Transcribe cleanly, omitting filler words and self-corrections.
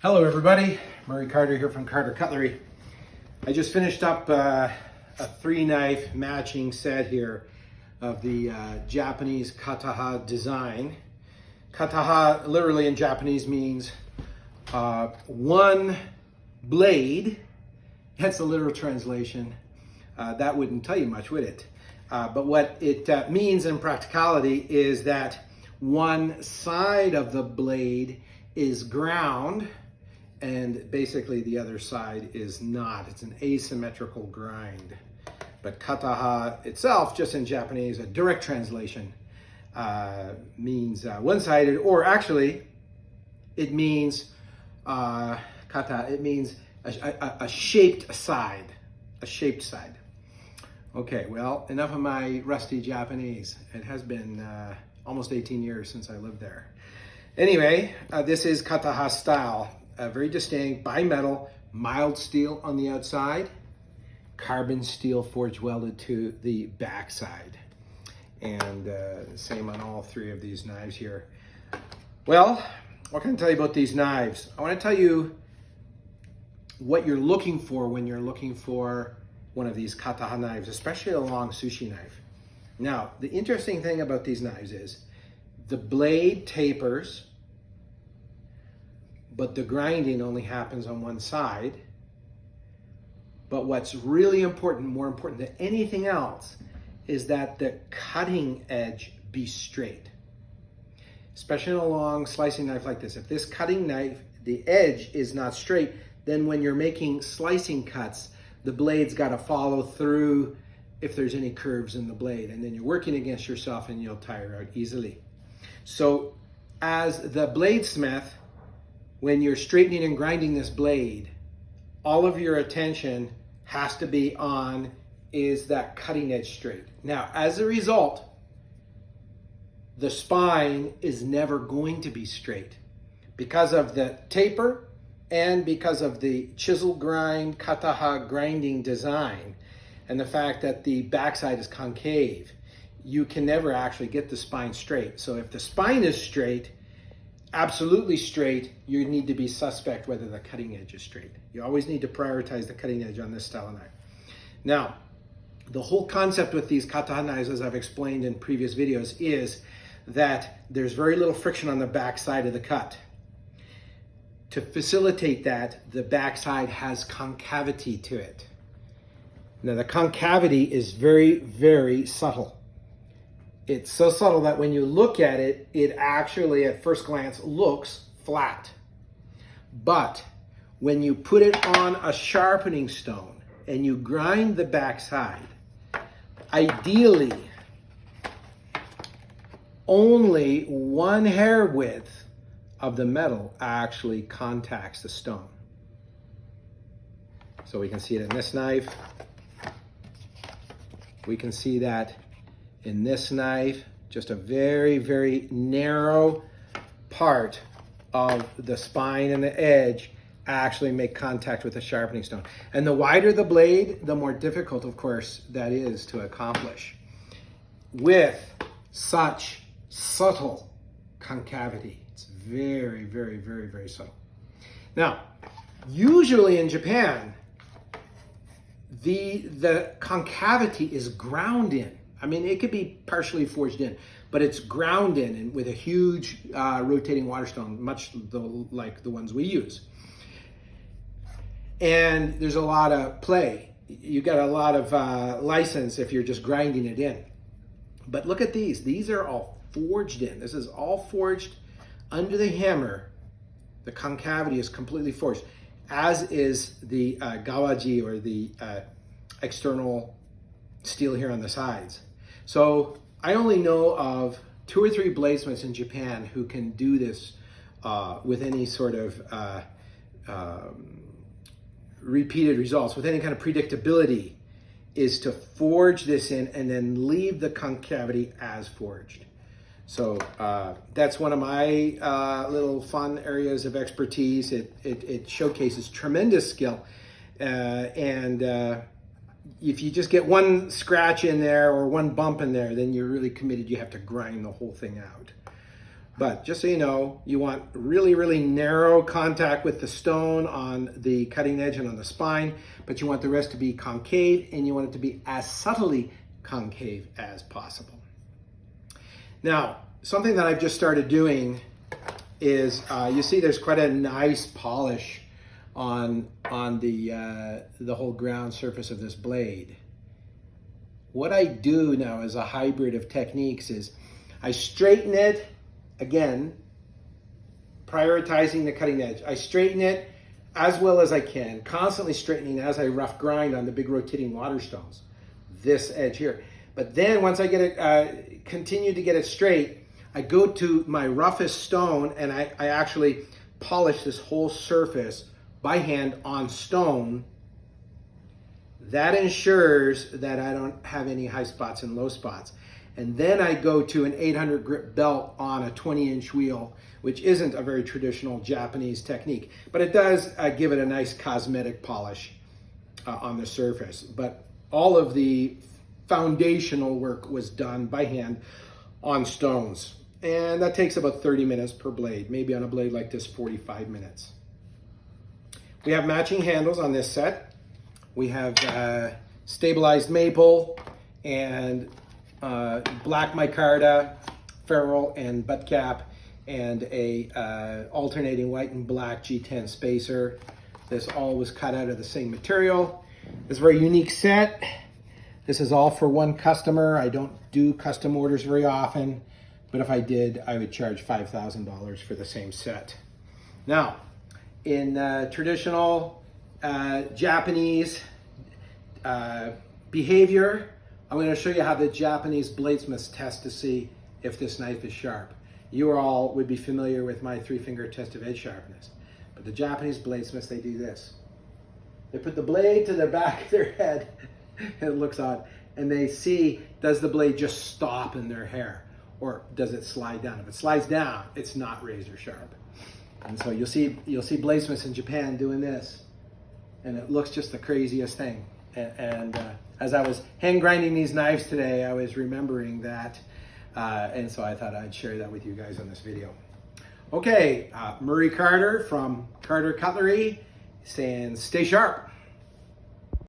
Hello everybody, Murray Carter here from Carter Cutlery. I just finished up a 3-knife matching set here of the Japanese kata-ha design. Kata-ha literally in Japanese means one blade. That's the literal translation. That wouldn't tell you much, would it? But what it means in practicality is that one side of the blade is ground and basically the other side is not. It's an asymmetrical grind. But kata-ha itself, just in Japanese, a direct translation, means one-sided, or actually it means it means a shaped side, a shaped side. Okay, well, enough of my rusty Japanese. It has been almost 18 years since I lived there. Anyway, this is kata-ha style. Very distinct, bimetal, mild steel on the outside, carbon steel forge welded to the backside. And same on all three of these knives here. Well, what can I tell you about these knives? I want to tell you what you're looking for when you're looking for one of these kata-ha knives, especially a long sushi knife. Now, the interesting thing about these knives is the blade tapers, but the grinding only happens on one side. But what's really important, more important than anything else, is that the cutting edge be straight. Especially in a long slicing knife like this. If this cutting knife, the edge is not straight, then when you're making slicing cuts, the blade's got to follow through if there's any curves in the blade, and then you're working against yourself and you'll tire out easily. So as the bladesmith, when you're straightening and grinding this blade, all of your attention has to be on, is that cutting edge straight? Now, as a result, the spine is never going to be straight because of the taper and because of the chisel grind, kata-ha grinding design, and the fact that the backside is concave. You can never actually get the spine straight. So if the spine is straight, absolutely straight, you need to be suspect whether the cutting edge is straight. You always need to prioritize the cutting edge on this style of knife. Now, the whole concept with these kata-ha knives, as I've explained in previous videos, is that there's very little friction on the back side of the cut. To facilitate that, the backside has concavity to it. Now, the concavity is very, very subtle. It's so subtle that when you look at it, it actually at first glance looks flat. But when you put it on a sharpening stone and you grind the backside, ideally only one hair width of the metal actually contacts the stone. So we can see it in this knife. We can see that in this knife, just a very, very narrow part of the spine and the edge actually make contact with the sharpening stone. And the wider the blade, the more difficult, of course, that is to accomplish with such subtle concavity. It's very, very, very, very subtle. Now, usually in Japan, the concavity is ground in. I mean, it could be partially forged in, but it's ground in and with a huge rotating water stone, much like the ones we use. And there's a lot of play. You got a lot of license if you're just grinding it in. But look at these. These are all forged in. This is all forged under the hammer. The concavity is completely forged, as is the gawaji, or the external steel here on the sides. So I only know of 2 or 3 bladesmiths in Japan who can do this with any sort of repeated results, with any kind of predictability, is to forge this in and then leave the concavity as forged. So that's one of my little fun areas of expertise. It showcases tremendous skill, and if you just get one scratch in there or one bump in there, then you're really committed. You have to grind the whole thing out. But just so you know, you want really, really narrow contact with the stone on the cutting edge and on the spine, but you want the rest to be concave, and you want it to be as subtly concave as possible. Now, something that I've just started doing is, you see there's quite a nice polish on the whole ground surface of this blade. What I do now as a hybrid of techniques is I straighten it, again, prioritizing the cutting edge. I straighten it as well as I can, constantly straightening as I rough grind on the big rotating water stones, this edge here. But then once I get it, continue to get it straight, I go to my roughest stone and I actually polish this whole surface by hand on stone. That ensures that I don't have any high spots and low spots. And then I go to an 800 grip belt on a 20-inch wheel, which isn't a very traditional Japanese technique, but it does give it a nice cosmetic polish on the surface. But all of the foundational work was done by hand on stones. And that takes about 30 minutes per blade, maybe on a blade like this, 45 minutes. We have matching handles on this set. We have stabilized maple and black micarta, ferrule and butt cap, and a alternating white and black G10 spacer. This all was cut out of the same material. It's a very unique set. This is all for one customer. I don't do custom orders very often, but if I did, I would charge $5,000 for the same set. Now, in traditional Japanese behavior, I'm going to show you how the Japanese bladesmiths test to see if this knife is sharp. You all would be familiar with my 3-finger test of edge sharpness. But the Japanese bladesmiths, they do this. They put the blade to the back of their head, and it looks odd, and they see, does the blade just stop in their hair, or does it slide down? If it slides down, it's not razor sharp. And so you'll see bladesmiths in Japan doing this, and it looks just the craziest thing. And as I was hand grinding these knives today, I was remembering that, and so I thought I'd share that with you guys on this video. Okay, Murray Carter from Carter Cutlery saying stay sharp.